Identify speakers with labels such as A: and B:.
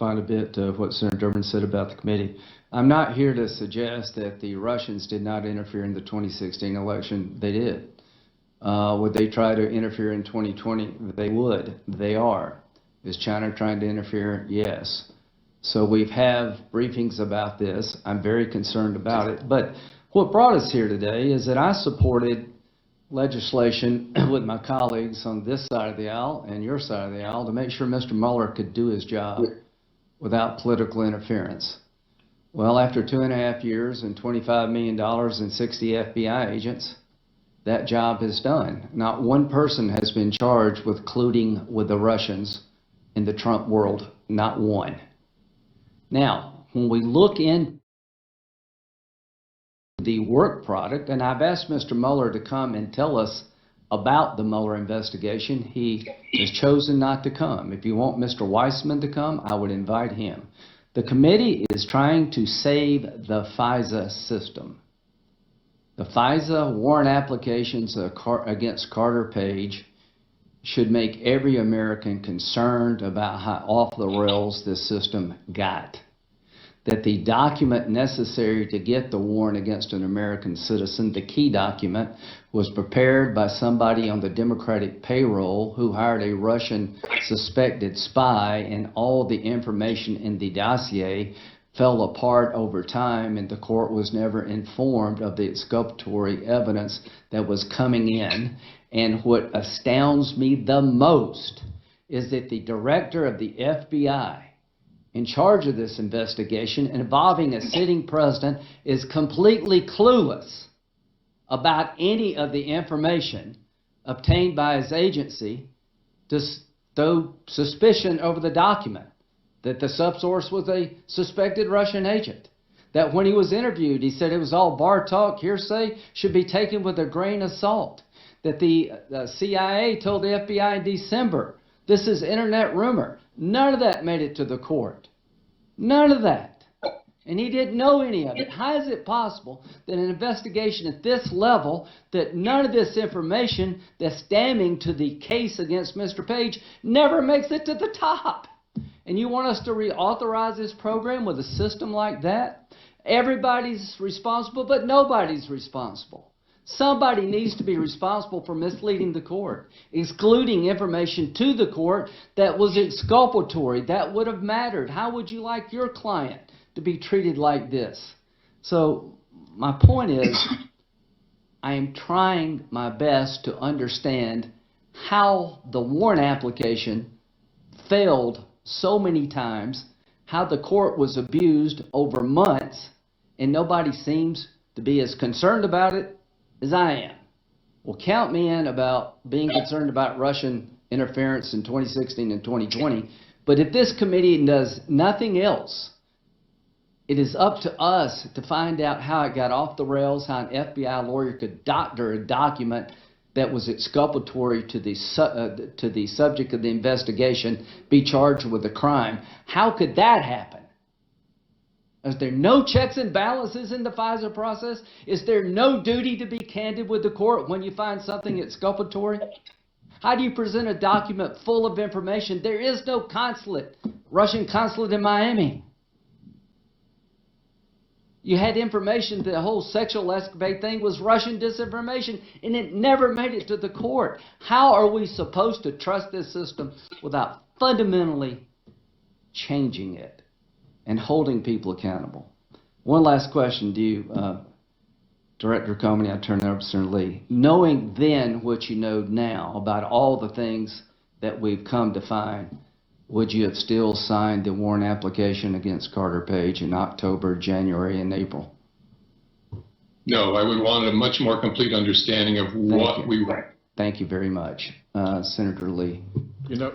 A: quite a bit of what Senator Durbin said about the committee. I'm not here to suggest that the Russians did not interfere in the 2016 election. They did. Would they try to interfere in 2020? They would. They are. Is China trying to interfere? Yes. So we have briefings about this. I'm very concerned about it. But what brought us here today is that I supported legislation with my colleagues on this side of the aisle and your side of the aisle to make sure Mr. Mueller could do his job without political interference. Well, after 2.5 years and $25 million and 60 FBI agents, that job is done. Not one person has been charged with colluding with the Russians in the Trump world. Not one. Now, when we look in the work product, and I've asked Mr. Mueller to come and tell us about the Mueller investigation, he has chosen not to come. If you want Mr. Weissman to come, I would invite him. The committee is trying to save the FISA system. The FISA warrant applications against Carter Page should make every American concerned about how off the rails this system got. That the document necessary to get the warrant against an American citizen, the key document, was prepared by somebody on the Democratic payroll who hired a Russian suspected spy, and all the information in the dossier fell apart over time, and the court was never informed of the exculpatory evidence that was coming in. And what astounds me the most is that the director of the FBI in charge of this investigation involving a sitting president is completely clueless about any of the information obtained by his agency to throw suspicion over the document, that the subsource was a suspected Russian agent, that when he was interviewed he said it was all bar talk, hearsay, should be taken with a grain of salt, that the CIA told the FBI in December, this is internet rumor. None of that made it to the court. None of that. And he didn't know any of it. How is it possible that an investigation at this level, that none of this information that's damning to the case against Mr. Page never makes it to the top? And you want us to reauthorize this program with a system like that? Everybody's responsible, but nobody's responsible. Somebody needs to be responsible for misleading the court, excluding information to the court that was exculpatory, that would have mattered. How would you like your client to be treated like this? So my point is, I am trying my best to understand how the warrant application failed so many times, how the court was abused over months, and nobody seems to be as concerned about it as I am. Well, count me in about being concerned about Russian interference in 2016 and 2020. But if this committee does nothing else, it is up to us to find out how it got off the rails, how an FBI lawyer could doctor a document that was exculpatory to the subject of the investigation, be charged with a crime. How could that happen? Is there no checks and balances in the FISA process? Is there no duty to be candid with the court when you find something exculpatory? How do you present a document full of information? There is no consulate, Russian consulate in Miami. You had information that the whole sexual escapade thing was Russian disinformation, and it never made it to the court. How are we supposed to trust this system without fundamentally changing it and holding people accountable? One last question to you, Director Comey. I turn it over to Senator Lee. Knowing then what you know now about all the things that we've come to find, would you have still signed the warrant application against Carter Page in October, January, and April?
B: No, I would want a much more complete understanding of what we were.
A: Thank you very much. Senator Lee.
C: You know,